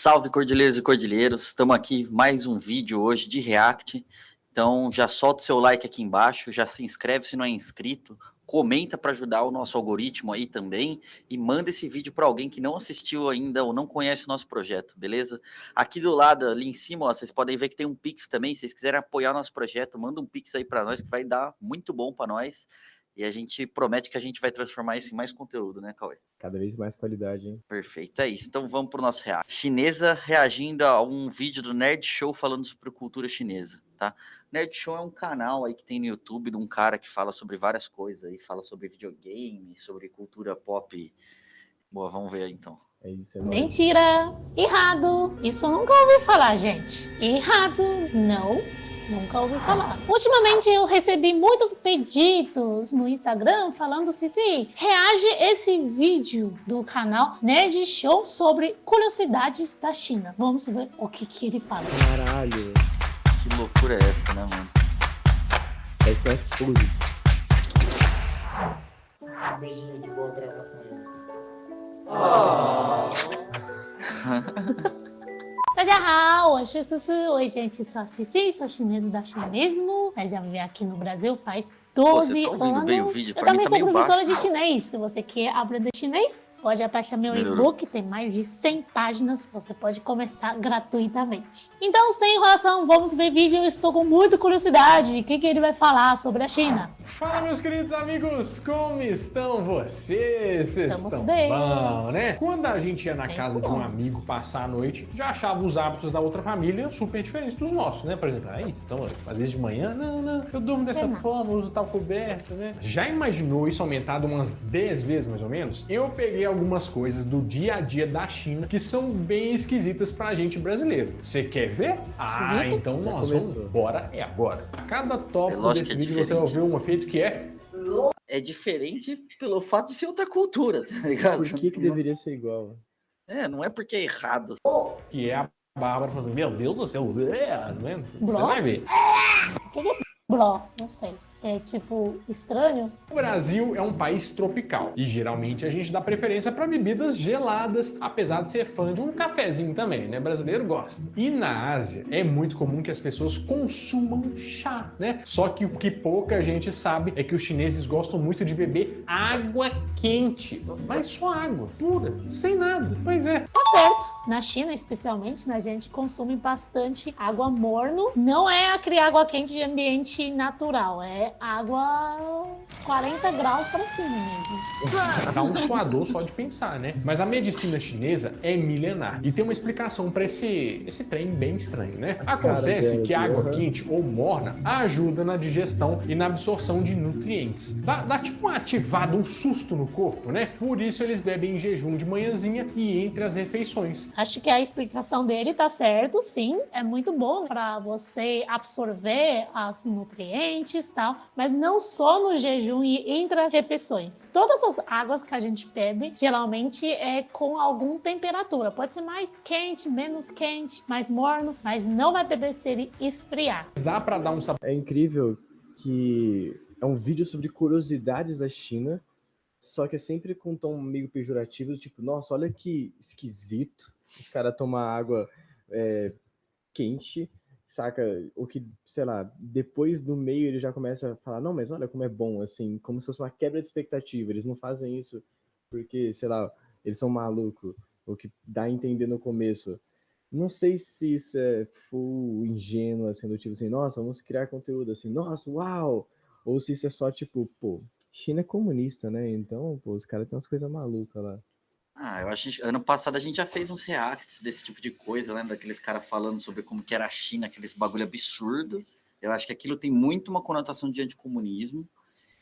Salve cordilheiros e cordilheiros, estamos aqui mais um vídeo hoje de React, então já solta o seu like aqui embaixo, já se inscreve se não é inscrito, comenta para ajudar o nosso algoritmo aí também e manda esse vídeo para alguém que não assistiu ainda ou não conhece o nosso projeto, beleza? Aqui do lado, ali em cima, ó, vocês podem ver que tem um Pix também, se vocês quiserem apoiar nosso projeto, manda um Pix aí para nós que vai dar muito bom para nós e a gente promete que a gente vai transformar isso em mais conteúdo, né, Cauê? Cada vez mais qualidade, hein? Perfeito, é isso. Então vamos pro nosso react. Chinesa reagindo a um vídeo do Nerd Show falando sobre cultura chinesa, tá? Nerd Show é um canal aí que tem no YouTube de um cara que fala sobre várias coisas aí, fala sobre videogame, sobre cultura pop. Boa, vamos ver aí então. É isso, é nóis. Mentira! Errado! Isso eu nunca ouvi falar, gente. Errado! Não, nunca ouvi falar. Ultimamente eu recebi muitos pedidos no Instagram falando se reage esse vídeo do canal Nerd Show sobre curiosidades da China. Vamos ver o que ele fala. Caralho. Que loucura é essa, né, mano? Vai ser um explosion. Um beijinho de boa gravação aí. 大家好，我是思思。Oi, gente, sou a Cici, sou chinesa da China mesmo, mas já vivi aqui no Brasil faz 12 tá ouvindo bem o anos. vídeo? Eu Pra mim também tá sou meio professora baixo. de chinês. Se você quer aprender chinês, pode baixar meu Melhorou. e-book, tem mais de 100 páginas, você pode começar gratuitamente. Então, sem enrolação, vamos ver vídeo. Eu estou com muita curiosidade. O que ele vai falar sobre a China? Fala, meus queridos amigos, como estão vocês? Vocês Estamos estão bem. bom, né? Quando a gente ia na Bem casa de um bom. amigo passar a noite, já achava os hábitos da outra família super diferentes dos nossos, né? Por exemplo, então, às vezes de manhã, não, eu durmo dessa Não. forma, uso tal coberta, né? Já imaginou isso aumentado umas 10 vezes, mais ou menos? Eu peguei algumas coisas do dia a dia da China que são bem esquisitas pra gente brasileiro. Você quer ver? Ah, Esquisito? então Já nós começou. vamos, bora, é agora. Cada É tópico lógico desse que é vídeo você vai diferente. ouvir um efeito que é É diferente pelo fato de ser outra cultura, tá ligado? Por que deveria ser igual? Não é porque é errado. a Bárbara falando, meu Deus do céu, não é? Você Bló? vai ver. O que é bló? Não sei. É tipo estranho? O Brasil é um país tropical e geralmente a gente dá preferência para bebidas geladas, apesar de ser fã de um cafezinho também, né? Brasileiro gosta. E na Ásia é muito comum que as pessoas consumam chá, né? Só que o que pouca gente sabe é que os chineses gostam muito de beber água quente, mas só água pura, sem nada. Pois é. Tá certo. Na China, especialmente, a gente consome bastante água morno. Não é aquele água quente de ambiente natural, é água 40 graus para cima mesmo. Dá um suador só de pensar, né? Mas a medicina chinesa é milenar e tem uma explicação para esse trem bem estranho, né? Acontece Cara, que a água aham. quente ou morna ajuda na digestão e na absorção de nutrientes. Dá tipo uma ativada, um susto no corpo, né? Por isso eles bebem em jejum de manhãzinha e entre as refeições. Acho que a explicação dele tá certo, sim. É muito bom para você absorver os nutrientes e tal, mas não só no jejum e entre as refeições. Todas as águas que a gente bebe, geralmente é com alguma temperatura. Pode ser mais quente, menos quente, mais morno, mas não vai beber se ele esfriar. Dá para dar um sabor É incrível que é um vídeo sobre curiosidades da China, só que é sempre com um tom meio pejorativo, tipo, nossa, olha que esquisito. Os caras tomam água quente, saca? O que, sei lá, depois do meio ele já começa a falar, não, mas olha como é bom, assim, como se fosse uma quebra de expectativa. Eles não fazem isso porque, sei lá, eles são malucos, o que dá a entender no começo. Não sei se isso é full ingênuo, assim, do tipo assim, nossa, vamos criar conteúdo assim, nossa, uau! Ou se isso é só tipo, pô, China é comunista, né? Então, pô, os caras têm umas coisas malucas lá. Eu acho que ano passado a gente já fez uns reacts desse tipo de coisa, lembra? Aqueles caras falando sobre como que era a China, aqueles bagulho absurdo. Eu acho que aquilo tem muito uma conotação de anticomunismo.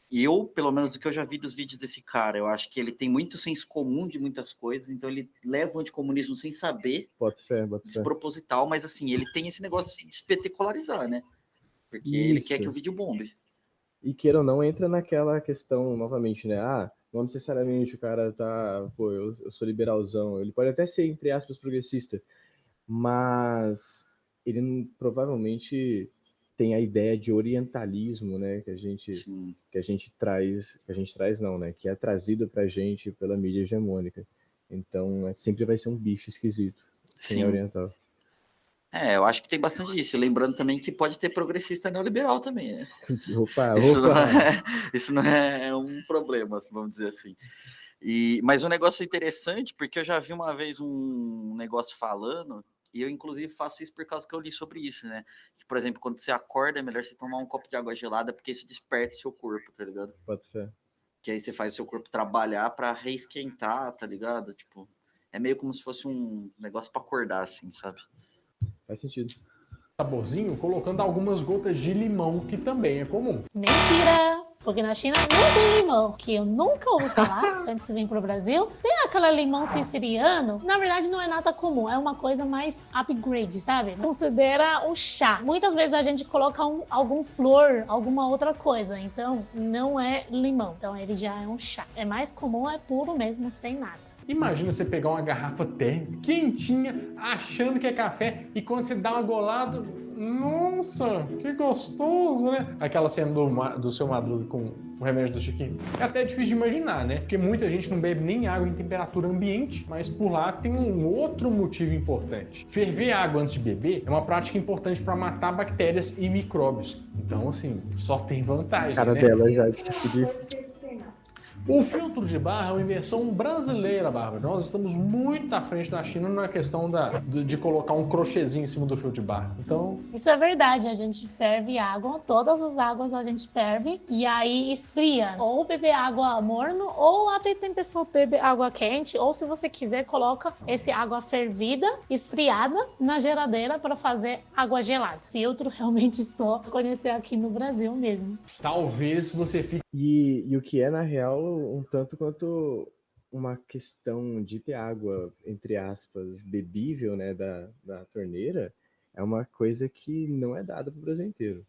E eu, pelo menos do que eu já vi dos vídeos desse cara, eu acho que ele tem muito senso comum de muitas coisas, então ele leva o anticomunismo sem saber, Bota fé, bota fé. desproposital, mas assim, ele tem esse negócio de espetacularizar, né? Porque ele quer Isso. que o vídeo bombe. E queira ou não, entra naquela questão novamente, né? Ah, não necessariamente o cara tá, pô, eu sou liberalzão. Ele pode até ser, entre aspas, progressista, mas ele provavelmente tem a ideia de orientalismo, né? Sim. Que a gente traz não, né? Que é trazido pra gente pela mídia hegemônica. Então, sempre vai ser um bicho esquisito. Sim, é oriental. Eu acho que tem bastante disso. Lembrando também que pode ter progressista neoliberal também, né? Opa, Isso não é um problema, vamos dizer assim. Mas um negócio interessante, porque eu já vi uma vez um negócio falando, e eu inclusive faço isso por causa que eu li sobre isso, né? Que, por exemplo, quando você acorda, é melhor você tomar um copo de água gelada, porque isso desperta o seu corpo, tá ligado? Pode ser. Que aí você faz o seu corpo trabalhar pra reesquentar, tá ligado? Tipo, é meio como se fosse um negócio pra acordar, assim, sabe? Faz sentido. Saborzinho, colocando algumas gotas de limão, que também é comum. Mentira! Porque na China não tem limão, que eu nunca ouvi falar antes de vir pro Brasil. Tem aquele limão siciliano, na verdade não é nada comum, é uma coisa mais upgrade, sabe? Considera um chá. Muitas vezes a gente coloca algum flor, alguma outra coisa, então não é limão. Então ele já é um chá. É mais comum, é puro mesmo, sem nada. Imagina você pegar uma garrafa térmica, quentinha, achando que é café, e quando você dá uma golada, nossa, que gostoso, né? Aquela cena do seu Madruga com o remédio do Chiquinho. É até difícil de imaginar, né? Porque muita gente não bebe nem água em temperatura ambiente, mas por lá tem um outro motivo importante. Ferver água antes de beber é uma prática importante para matar bactérias e micróbios. Então, assim, só tem vantagem, Cara né? dela já disse. O filtro de barra é uma invenção brasileira, Bárbara. Nós estamos muito à frente da China na questão de colocar um crochêzinho em cima do filtro de barra. Então, Isso é verdade, a gente ferve água, todas as águas a gente ferve e aí esfria. Ou beber água morno, ou até tem pessoa que bebe água quente, ou se você quiser, coloca esse água fervida, esfriada, na geladeira para fazer água gelada. Filtro realmente só conhecer aqui no Brasil mesmo. talvez você fique... E o que é, na real, um tanto quanto uma questão de ter água, entre aspas, bebível, né, da torneira, é uma coisa que não é dada para o Brasil inteiro.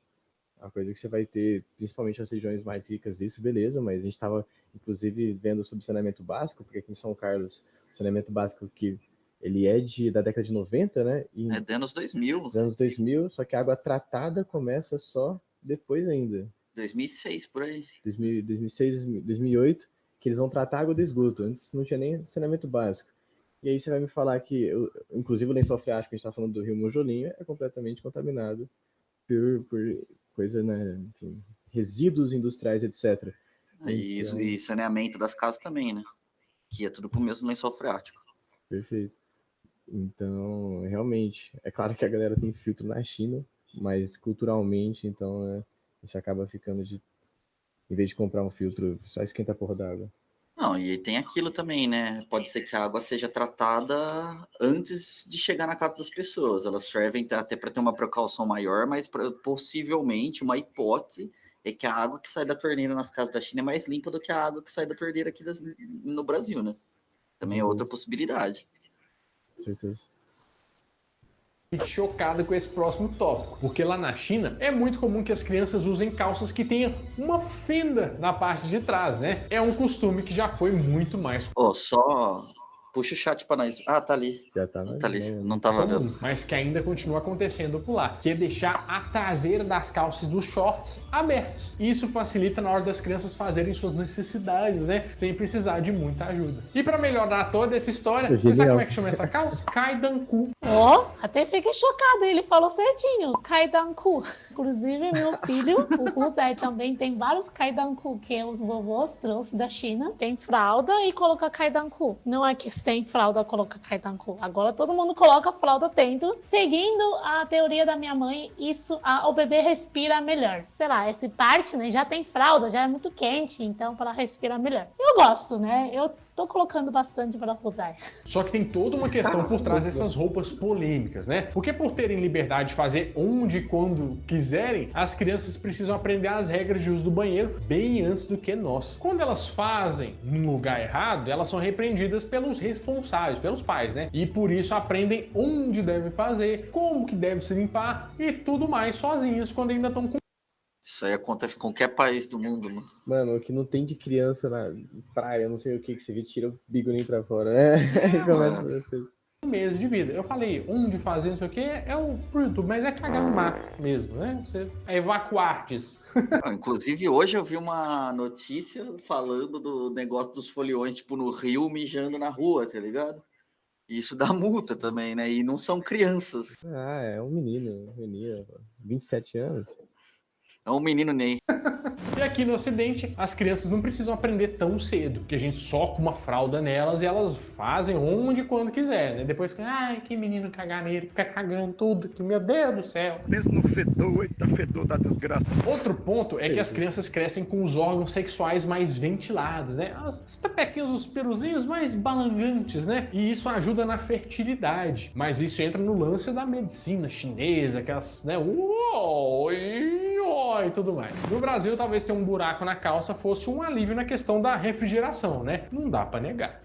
É uma coisa que você vai ter, principalmente nas regiões mais ricas, isso, beleza, mas a gente estava, inclusive, vendo sobre saneamento básico, porque aqui em São Carlos, o saneamento básico que ele é da década de 90, né? E É de anos 2000. dos anos 2000, só que a água tratada começa só depois ainda. 2006, por aí. 2006, 2008, que eles vão tratar a água do esgoto. Antes não tinha nem saneamento básico. E aí você vai me falar que, inclusive o lençol freático, que a gente está falando do Rio Mojolinho, é completamente contaminado por coisa, né, enfim, resíduos industriais, etc. E saneamento das casas também, né? Que é tudo pro mesmo lençol freático. Perfeito. Então, realmente, é claro que a galera tem filtro na China, mas culturalmente, então, isso acaba ficando em vez de comprar um filtro, só esquenta a porra d'água. Não, e tem aquilo também, né? Pode ser que a água seja tratada antes de chegar na casa das pessoas. Elas fervem até para ter uma precaução maior, mas possivelmente uma hipótese é que a água que sai da torneira nas casas da China é mais limpa do que a água que sai da torneira aqui no Brasil, né? Também é outra possibilidade. Com certeza. Fique chocado com esse próximo tópico, porque lá na China é muito comum que as crianças usem calças que tenham uma fenda na parte de trás, né? É um costume que já foi muito mais Só puxa o chat para nós. Ah, tá ali. Já tá, Tá ali. Não tava comum, vendo. mas que ainda continua acontecendo por lá, que é deixar a traseira das calças dos shorts abertos. Isso facilita na hora das crianças fazerem suas necessidades, né? Sem precisar de muita ajuda. E para melhorar toda essa história, você sabe como é que chama essa calça? Kaidanku. Até fiquei chocada, ele falou certinho, Kaidanku. Inclusive, meu filho, o Huzai, também tem vários Kaidanku que os vovôs trouxeram da China. Tem fralda e coloca Kaidanku. Não é que sem fralda coloca Kaidanku. Agora todo mundo coloca fralda dentro. Seguindo a teoria da minha mãe, o bebê respira melhor. Sei lá, essa parte, né, já tem fralda, já é muito quente, então para respirar melhor. Eu gosto, né? Eu tô colocando bastante para Huzai. Só que tem toda uma questão por trás dessas roupas polêmicas, né? Porque por terem liberdade de fazer onde e quando quiserem, as crianças precisam aprender as regras de uso do banheiro bem antes do que nós. Quando elas fazem num lugar errado, elas são repreendidas pelos responsáveis, pelos pais, né? E por isso aprendem onde devem fazer, como que deve se limpar e tudo mais sozinhas quando ainda estão com... Isso aí acontece em qualquer país do mundo, mano. Mano, o que não tem de criança na praia, não sei o que você vê, tira o bigolinho pra fora. E começa a fazer as coisas. meses de vida. Eu falei, onde fazer, não sei o que, é pro YouTube, mas é cagar no mato mesmo, né? Você é evacuartes. Inclusive, hoje eu vi uma notícia falando do negócio dos foliões, tipo, no rio mijando na rua, tá ligado? Isso dá multa também, né? E não são crianças. Ah, é um menino, 27 anos. É um menino Ney. E aqui no Ocidente, as crianças não precisam aprender tão cedo, porque a gente soca uma fralda nelas e elas fazem onde e quando quiser, né? Depois, ai, que menino caganeiro, fica cagando tudo, que meu Deus do céu. Pensa no fedor, eita fedor da desgraça. Outro ponto é que as crianças crescem com os órgãos sexuais mais ventilados, né? As pepequinhas, os peruzinhos mais balangantes, né? E isso ajuda na fertilidade. Mas isso entra no lance da medicina chinesa, aquelas, né? E tudo mais. No Brasil, talvez ter um buraco na calça fosse um alívio na questão da refrigeração, né? Não dá pra negar.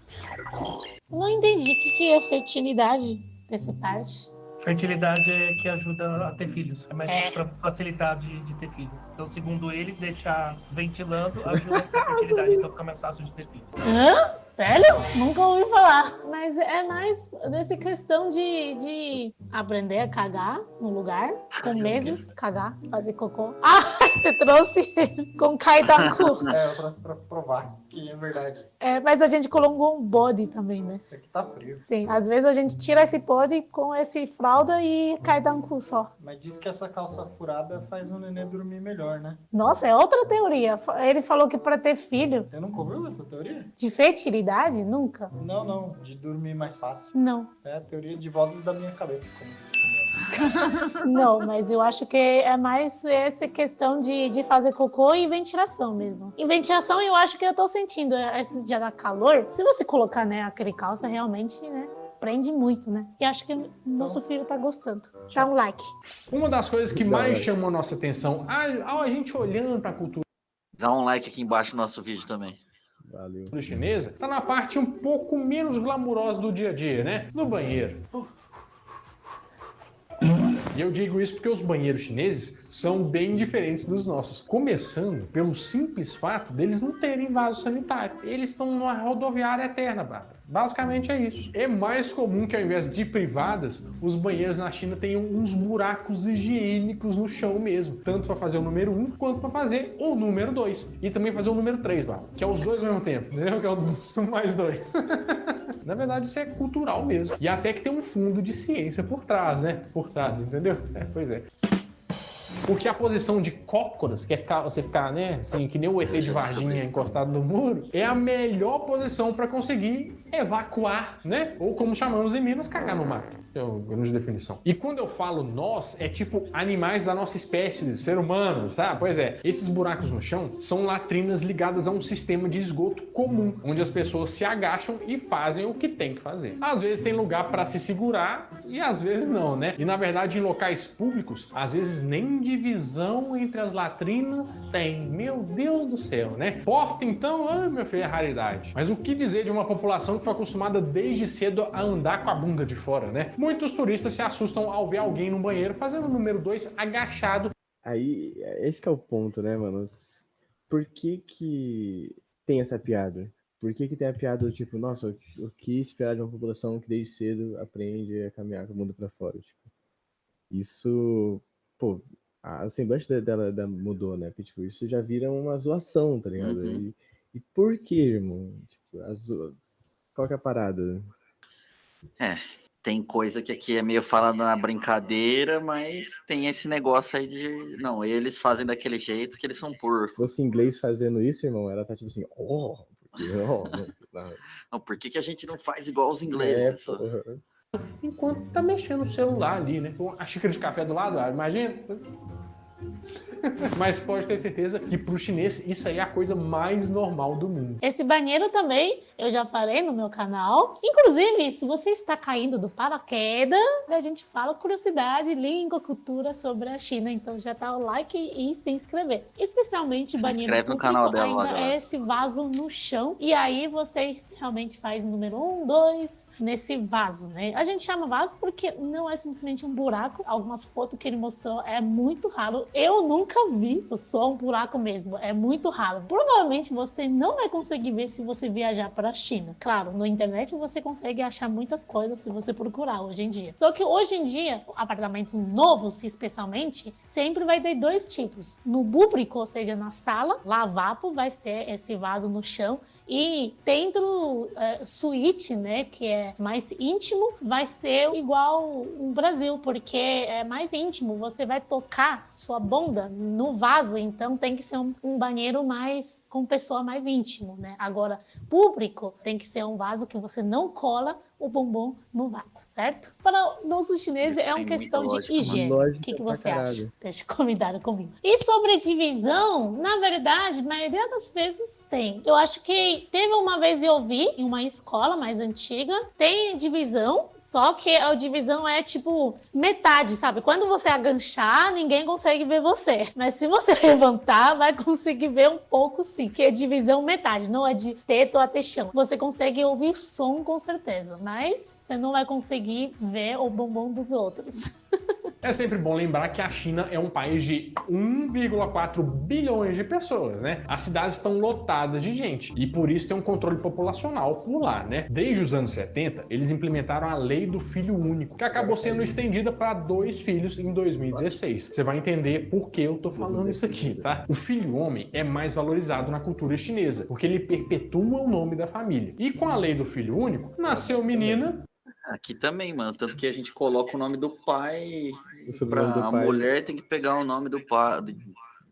Não entendi o que é fertilidade dessa parte. Fertilidade é que ajuda a ter filhos. É mais para facilitar de ter filho. Então, segundo ele, deixar ventilando ajuda a ter fertilidade. Então fica mais fácil de ter filho. Hã? Sério? Nunca ouvi falar. Mas é mais dessa questão de aprender a cagar no lugar, com meses, cagar, fazer cocô. Ah, você trouxe com Kaidanku. É, eu trouxe pra provar que é verdade. É, mas a gente colocou um body também, né? É que tá frio. Sim, às vezes a gente tira esse body com esse fralda e Kaidanku só. Mas diz que essa calça furada faz o nenê dormir melhor, né? Nossa, é outra teoria. Ele falou que para ter filho Você nunca ouviu essa teoria? de fertilidade, nunca? Não, de dormir mais fácil. Não. É a teoria de vozes da minha cabeça. Não, mas eu acho que é mais essa questão de fazer cocô e ventilação mesmo. E ventilação eu acho que eu tô sentindo esses dias da calor. Se você colocar, né, aquele calça, realmente, né, prende muito, né? E acho que nosso filho tá gostando. Dá um like. Uma das coisas que mais chamou a nossa atenção, a gente olhando pra cultura Dá um like aqui embaixo no nosso vídeo também. Valeu. chinesa, tá na parte um pouco menos glamurosa do dia a dia, né? No banheiro. E eu digo isso porque os banheiros chineses são bem diferentes dos nossos. Começando pelo simples fato deles não terem vaso sanitário. Eles estão numa rodoviária eterna, Bárbara. Basicamente é isso. É mais comum que ao invés de privadas, os banheiros na China tenham uns buracos higiênicos no chão mesmo. Tanto para fazer o número 1 quanto para fazer o número 2. E também fazer o número 3, Bárbara. Que é os dois ao mesmo tempo. Entendeu? Que é o mais dois. Na verdade, isso é cultural mesmo. E até que tem um fundo de ciência por trás, né? Por trás, entendeu? Pois é. Porque a posição de cócoras, que é você ficar, né, assim, que nem o ET de Varginha encostado no muro, é a melhor posição para conseguir evacuar, né? Ou como chamamos em Minas, cagar no mato. É uma grande definição. E quando eu falo nós, é tipo animais da nossa espécie, ser humano, sabe? Pois é, esses buracos no chão são latrinas ligadas a um sistema de esgoto comum, onde as pessoas se agacham e fazem o que tem que fazer. Às vezes tem lugar para se segurar e às vezes não, né? E na verdade em locais públicos, às vezes nem divisão entre as latrinas tem. Meu Deus do céu, né? Porta então, meu filho, é raridade. Mas o que dizer de uma população que foi acostumada desde cedo a andar com a bunda de fora, né? Muitos turistas se assustam ao ver alguém no banheiro fazendo o número 2 agachado. Aí, esse que é o ponto, né, mano? Por que tem essa piada? Por que tem a piada do tipo, nossa, o que esperar de uma população que desde cedo aprende a caminhar com o mundo pra fora? Tipo, isso, pô, o semblante dela mudou, né? Porque, tipo, isso já vira uma zoação, tá ligado? Uhum. E por que, irmão? Tipo, qual que é a parada? Tem coisa que aqui é meio falando na brincadeira, mas tem esse negócio aí de... Não, eles fazem daquele jeito que eles são Se porcos. fosse inglês fazendo isso, irmão, ela tá tipo assim, Não, por que a gente não faz igual os ingleses? porra. Enquanto tá mexendo no celular ali, né? Com a xícara de café do lado, imagina. Mas pode ter certeza que pro chinês isso aí é a coisa mais normal do mundo. Esse banheiro também, eu já falei no meu canal. Inclusive, se você está caindo do paraquedas, a gente fala curiosidade, língua, cultura sobre a China. Então já tá o like e se inscrever. Especialmente Se banheiro inscreve no público, canal dela ainda agora. é esse vaso no chão. E aí você realmente faz o número 1, 2... nesse vaso, né? A gente chama vaso porque não é simplesmente um buraco. Algumas fotos que ele mostrou é muito raro. Eu nunca vi só um buraco mesmo. É muito raro. Provavelmente você não vai conseguir ver se você viajar para a China. Claro, na internet você consegue achar muitas coisas se você procurar hoje em dia. Só que hoje em dia, apartamentos novos, especialmente, sempre vai ter dois tipos. No público, ou seja, na sala, lavapo vai ser esse vaso no chão. E dentro suíte, né, que é mais íntimo, vai ser igual o Brasil, porque é mais íntimo. Você vai tocar sua bunda no vaso, então tem que ser um banheiro mais com pessoa mais íntimo, né? Agora, público tem que ser um vaso que você não cola o bumbum no vaso, certo? Para nossos chineses Isso é uma tem questão muita de lógica, higiene. lógica O que pra você acha? caralho. Deixa convidado comigo. E sobre divisão, na verdade, a maioria das vezes tem. Eu acho que teve uma vez eu vi em uma escola mais antiga, tem divisão, só que a divisão é tipo metade, sabe? Quando você aganchar, ninguém consegue ver você. Mas se você levantar, vai conseguir ver um pouco sim. Que é divisão metade, não é de teto até chão. Você consegue ouvir som com certeza, mas você não vai conseguir ver o bumbum dos outros. É sempre bom lembrar que a China é um país de 1,4 bilhões de pessoas, né? As cidades estão lotadas de gente e por isso tem um controle populacional por lá, né? Desde os anos 70, eles implementaram a lei do filho único, que acabou sendo estendida para 2 filhos em 2016. Você vai entender por que eu tô falando isso aqui, tá? O filho homem é mais valorizado na cultura chinesa, porque ele perpetua o nome da família. E com a lei do filho único, nasceu menina. Aqui também, mano. Tanto que a gente coloca o nome do pai. O sobrenome Pra do a pai. mulher tem que pegar o nome do pai.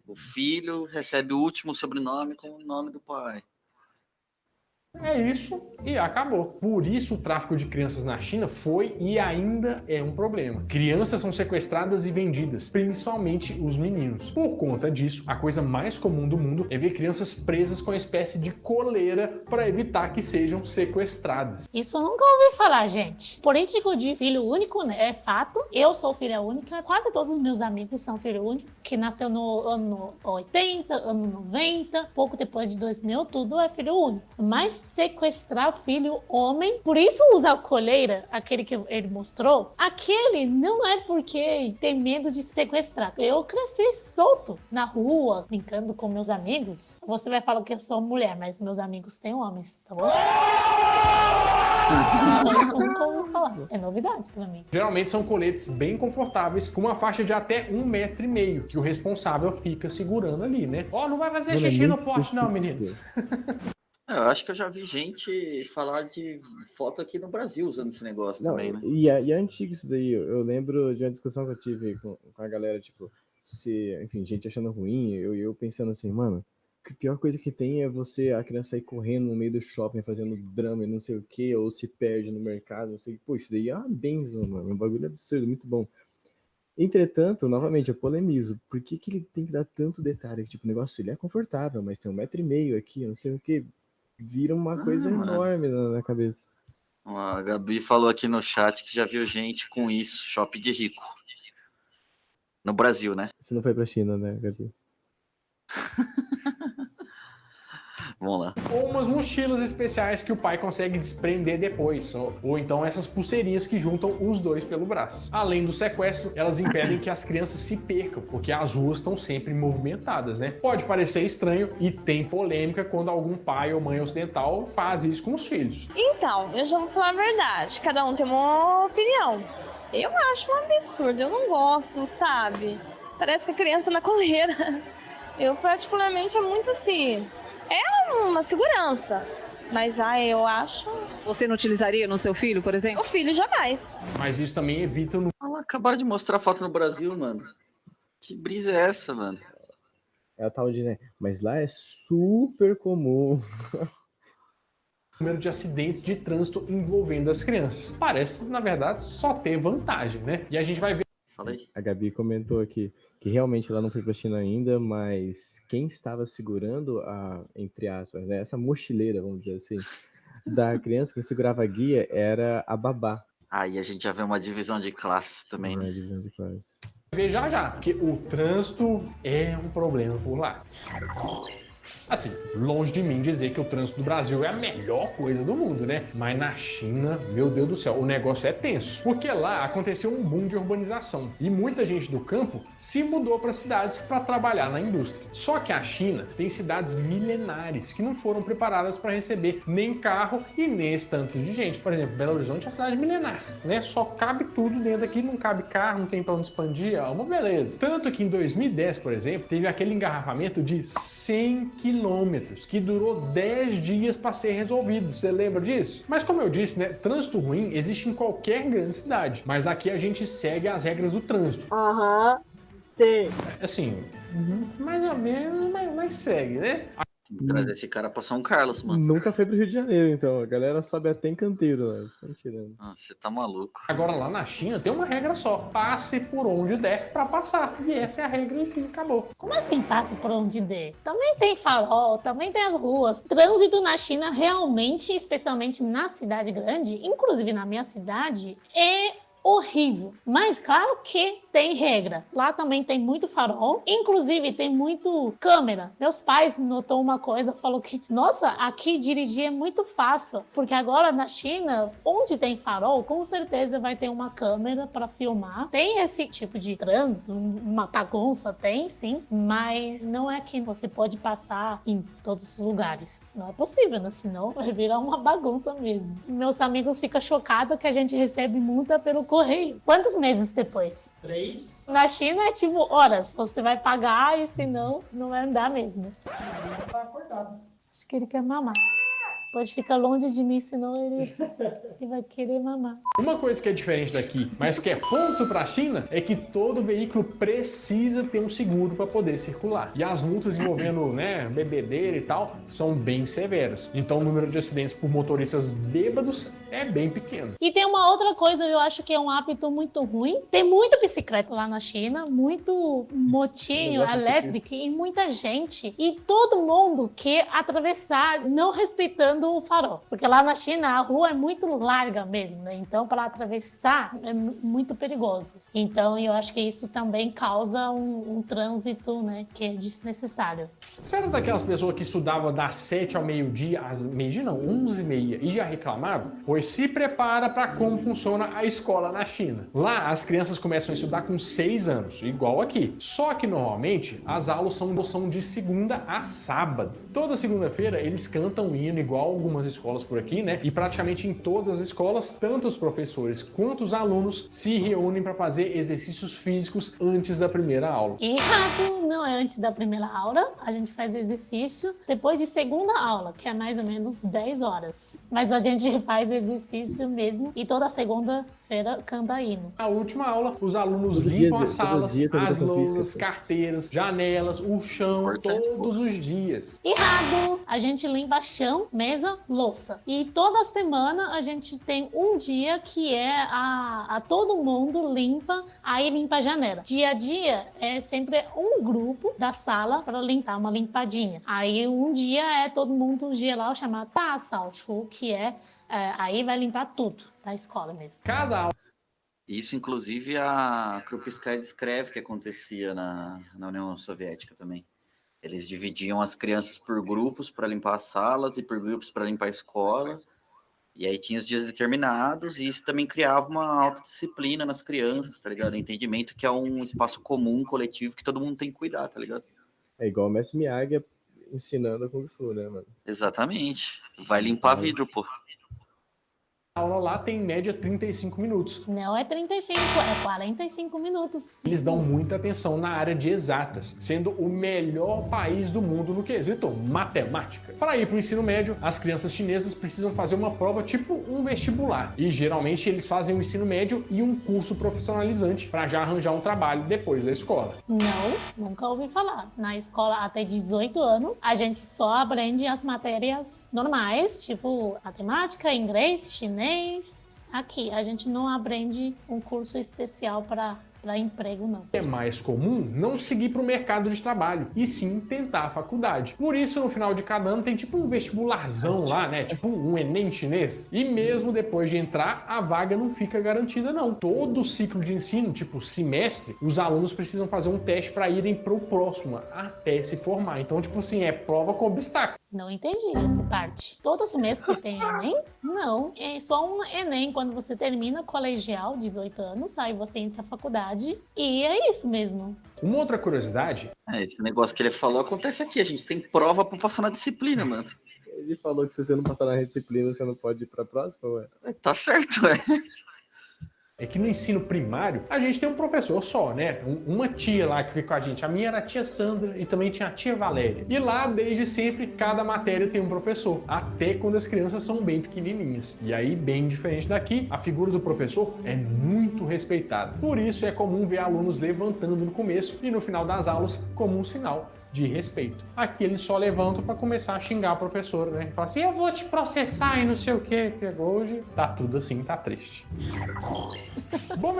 O filho recebe o último sobrenome com o nome do pai. É isso e acabou. Por isso o tráfico de crianças na China foi e ainda é um problema. Crianças são sequestradas e vendidas, principalmente os meninos. Por conta disso, a coisa mais comum do mundo é ver crianças presas com uma espécie de coleira para evitar que sejam sequestradas. Isso eu nunca ouvi falar, gente. Político de filho único, né? É fato. Eu sou filha única. Quase todos os meus amigos são filho único, que nasceu no ano 80, ano 90, pouco depois de 2000, tudo é filho único. Mas sequestrar filho homem, por isso usar coleira, aquele que ele mostrou, aquele não é porque tem medo de sequestrar. Eu cresci solto na rua, brincando com meus amigos. Você vai falar que eu sou mulher, mas meus amigos têm homens, tá bom? Isso eu nunca ouvi falar. É novidade pra mim. Geralmente são coletes bem confortáveis, com uma faixa de até 1,5 metro, que o responsável fica segurando ali, né? Ó, não vai fazer Mano, é xixi no muito poste não, específico. meninos. Eu acho que eu já vi gente falar de foto aqui no Brasil usando esse negócio Não, também, né? e é antigo isso daí. Eu lembro de uma discussão que eu tive com a galera, tipo, se, enfim, gente achando ruim, eu pensando assim, mano, a pior coisa que tem é a criança sair correndo no meio do shopping, fazendo drama e não sei o que, ou se perde no mercado, não sei. Pô, isso daí é uma benção, mano, um bagulho absurdo, muito bom. Entretanto, novamente, eu polemizo. Por que ele tem que dar tanto detalhe? Tipo, o negócio, ele é confortável, mas tem 1,5 metro aqui, não sei o que. Vira uma coisa mano. enorme na cabeça. A Gabi falou aqui no chat que já viu gente com isso, shopping de rico. No Brasil, né? Você não foi pra China, né, Gabi? Vamos lá. Ou umas mochilas especiais que o pai consegue desprender depois, ou então essas pulseirinhas que juntam os dois pelo braço. Além do sequestro, elas impedem que as crianças se percam, porque as ruas estão sempre movimentadas, né? Pode parecer estranho e tem polêmica quando algum pai ou mãe ocidental faz isso com os filhos. Então, eu já vou falar a verdade, cada um tem uma opinião. Eu acho um absurdo, eu não gosto, sabe? Parece que a criança na coleira. Eu particularmente é muito assim... É uma segurança, mas eu acho... Você não utilizaria no seu filho, por exemplo? O filho jamais. Mas isso também evita no Acabaram de mostrar foto no Brasil, mano. Que brisa é essa, mano? É a tal de, né? Mas lá é super comum. número de acidentes de trânsito envolvendo as crianças. Parece, na verdade, só ter vantagem, né? E a gente vai ver. Fala aí. A Gabi comentou aqui que realmente ela não foi para a China ainda, mas quem estava segurando entre aspas, né, essa mochileira, vamos dizer assim, da criança, quem segurava a guia era a babá. Aí a gente já vê uma divisão de classes também, né? Divisão de classes. Ver já, porque o trânsito é um problema por lá. Assim, longe de mim dizer que o trânsito do Brasil é a melhor coisa do mundo, né? Mas na China, meu Deus do céu, o negócio é tenso. Porque lá aconteceu um boom de urbanização e muita gente do campo se mudou para cidades para trabalhar na indústria. Só que a China tem cidades milenares que não foram preparadas para receber nem carro e nem esse tanto de gente. Por exemplo, Belo Horizonte é uma cidade milenar, né? Só cabe tudo dentro aqui, não cabe carro, não tem para onde expandir, é uma beleza. Tanto que em 2010, por exemplo, teve aquele engarrafamento de 100 km quilômetros, que durou 10 dias para ser resolvido. Você lembra disso? Mas como eu disse, né, trânsito ruim existe em qualquer grande cidade, mas aqui a gente segue as regras do trânsito. Sim. Assim, mais ou menos, mas segue, né? Tem que trazer esse cara pra São Carlos, mano. Nunca foi pro Rio de Janeiro, então. A galera sobe até em Canteiro, né? Você tá tirando. Ah, você tá maluco. Agora lá na China tem uma regra só: passe por onde der para passar. E essa é a regra, enfim, acabou. Como assim passe por onde der? Também tem farol, também tem as ruas. Trânsito na China realmente, especialmente na cidade grande, inclusive na minha cidade, é horrível. Mas claro que tem regra. Lá também tem muito farol, inclusive tem muito câmera. Meus pais notou uma coisa, falou que, nossa, aqui dirigir é muito fácil, porque agora na China, onde tem farol, com certeza vai ter uma câmera para filmar. Tem esse tipo de trânsito, uma bagunça, tem sim, mas não é que você pode passar em todos os lugares. Não é possível, né? Senão vai virar uma bagunça mesmo. Meus amigos ficam chocados que a gente recebe multa pelo correio. Quantos meses depois? 3. Na China é tipo horas. Você vai pagar e senão não vai andar mesmo. Tá acordado. Acho que ele quer mamar. Pode ficar longe de mim, senão ele vai querer mamar. Uma coisa que é diferente daqui, mas que é ponto para a China, é que todo veículo precisa ter um seguro para poder circular. E as multas envolvendo, né, bebedeira e tal, são bem severas. Então o número de acidentes por motoristas bêbados é bem pequeno. E tem uma outra coisa, eu acho que é um hábito muito ruim. Tem muita bicicleta lá na China, muito motinho elétrico e muita gente. E todo mundo quer atravessar, não respeitando o farol. Porque lá na China a rua é muito larga mesmo, né? Então para atravessar é muito perigoso. Então eu acho que isso também causa um trânsito, né, que é desnecessário. Você era daquelas pessoas que estudavam das 7 ao meio-dia, às meio-dia não, 11h30, e já reclamavam? Pois se prepara para como funciona a escola na China. Lá as crianças começam a estudar com 6 anos, igual aqui. Só que normalmente as aulas são de segunda a sábado. Toda segunda-feira eles cantam um hino igual algumas escolas por aqui, né? E praticamente em todas as escolas, tanto os professores quanto os alunos se reúnem para fazer exercícios físicos antes da primeira aula. Errado, não é antes da primeira aula. A gente faz exercício depois de segunda aula, que é mais ou menos 10 horas. Mas a gente faz exercício mesmo e toda segunda-feira canta hino. Na última aula, os alunos Todo limpam dia, as salas, todo dia tem as educação física, louças, assim. carteiras, janelas, o chão, Importante, todos os dias. Errado! A gente limpa chão, mesa, louça. E toda semana a gente tem um dia que é a todo mundo limpa, aí limpa a janela. Dia a dia é sempre um grupo da sala para limpar, uma limpadinha. Aí um dia é todo mundo geral chamado Ta Sao Chu, que aí vai limpar tudo da escola mesmo. Cada aula Isso, inclusive, a Krupskaya descreve que acontecia na União Soviética também. Eles dividiam as crianças por grupos para limpar as salas e por grupos para limpar a escola. E aí tinha os dias determinados, e isso também criava uma autodisciplina nas crianças, tá ligado? Entendimento que é um espaço comum, coletivo, que todo mundo tem que cuidar, tá ligado? É igual o Mestre Miyagi ensinando a Kung Fu, né, mano? Exatamente. Vai limpar vidro, pô. aula lá tem em média 35 minutos. Não é 35, é 45 minutos. Eles dão muita atenção na área de exatas, sendo o melhor país do mundo no quesito matemática. Para ir para o ensino médio, as crianças chinesas precisam fazer uma prova tipo um vestibular. E geralmente eles fazem o ensino médio e um curso profissionalizante para já arranjar um trabalho depois da escola. Não, nunca ouvi falar. Na escola até 18 anos, a gente só aprende as matérias normais, tipo matemática, inglês, chinês. Aqui, a gente não aprende um curso especial para emprego, não. É mais comum não seguir para o mercado de trabalho, e sim tentar a faculdade. Por isso, no final de cada ano, tem tipo um vestibularzão lá, né? Tipo um Enem chinês. E mesmo depois de entrar, a vaga não fica garantida, não. Todo o ciclo de ensino, tipo semestre, os alunos precisam fazer um teste para irem para o próximo, até se formar. Então, tipo assim, é prova com obstáculo. Não entendi essa parte. Todo semestre tem Enem? Não, é só um Enem quando você termina colegial, 18 anos, aí você entra na faculdade e é isso mesmo. Uma outra curiosidade... Esse negócio que ele falou acontece aqui, a gente tem prova pra passar na disciplina, mano. Ele falou que se você não passar na disciplina, você não pode ir pra próxima, ué? Tá certo, ué. É que no ensino primário, a gente tem um professor só, né? Uma tia lá que fica com a gente. A minha era a tia Sandra e também tinha a tia Valéria. E lá, desde sempre, cada matéria tem um professor. Até quando as crianças são bem pequenininhas. E aí, bem diferente daqui, a figura do professor é muito respeitada. Por isso, é comum ver alunos levantando no começo e no final das aulas como um sinal de respeito. Aqui eles só levantam para começar a xingar a professora, né? Fala assim, eu vou te processar e não sei o quê. Hoje tá tudo assim, tá triste.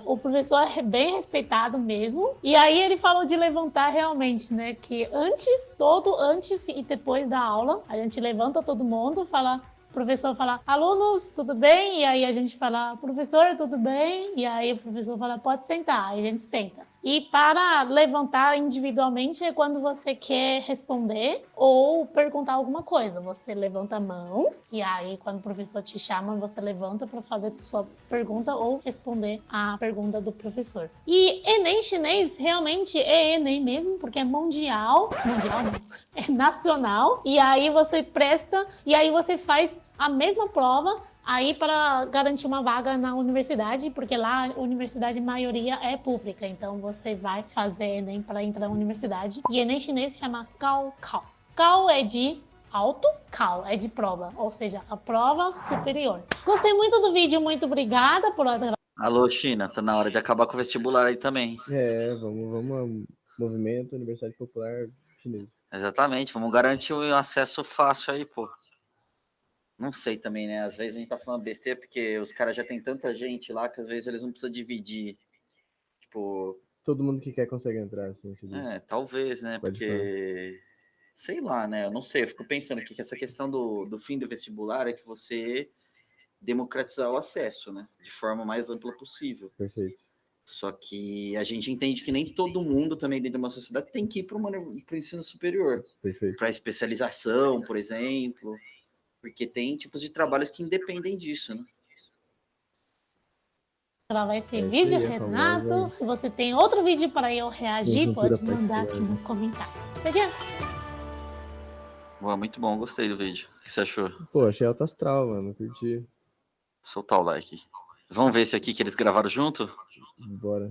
O professor é bem respeitado mesmo. E aí ele falou de levantar realmente, né? Que antes e depois da aula, a gente levanta todo mundo, fala... O professor fala, alunos, tudo bem? E aí a gente fala, professor, tudo bem? E aí o professor fala, pode sentar. Aí a gente senta. E para levantar individualmente é quando você quer responder ou perguntar alguma coisa. Você levanta a mão e aí quando o professor te chama, você levanta para fazer sua pergunta ou responder a pergunta do professor. E Enem chinês realmente é Enem mesmo, porque é mundial não, é nacional. E aí você presta e aí você faz a mesma prova aí para garantir uma vaga na universidade, porque lá a universidade maioria é pública, então você vai fazer Enem para entrar na universidade. E Enem chinês se chama Gaokao. Gao é de alto, Kao é de prova, ou seja, a prova superior. Gostei muito do vídeo, muito obrigada por... Alô, China, tá na hora de acabar com o vestibular aí também. Vamos ao movimento Universidade Popular Chinesa. Exatamente, vamos garantir o acesso fácil aí, pô. Não sei também, né? Às vezes a gente tá falando besteira porque os caras já tem tanta gente lá que às vezes eles não precisam dividir. Tipo. Todo mundo que quer consegue entrar, assim. Talvez, né? Porque. Sei lá, né? Eu não sei. Eu fico pensando que essa questão do fim do vestibular é que você democratizar o acesso, né? De forma mais ampla possível. Perfeito. Só que a gente entende que nem todo mundo também dentro de uma sociedade tem que ir para o ensino superior. Perfeito. Para especialização, por exemplo. Porque tem tipos de trabalhos que independem disso, né? Gravar esse vídeo, Renato. Se você tem outro vídeo para eu reagir, pode mandar aqui no comentário. Adiante. Boa, muito bom, gostei do vídeo. O que você achou? Pô, achei alto astral, mano. Curti. Soltar o like. Vamos ver esse aqui que eles gravaram junto? Bora.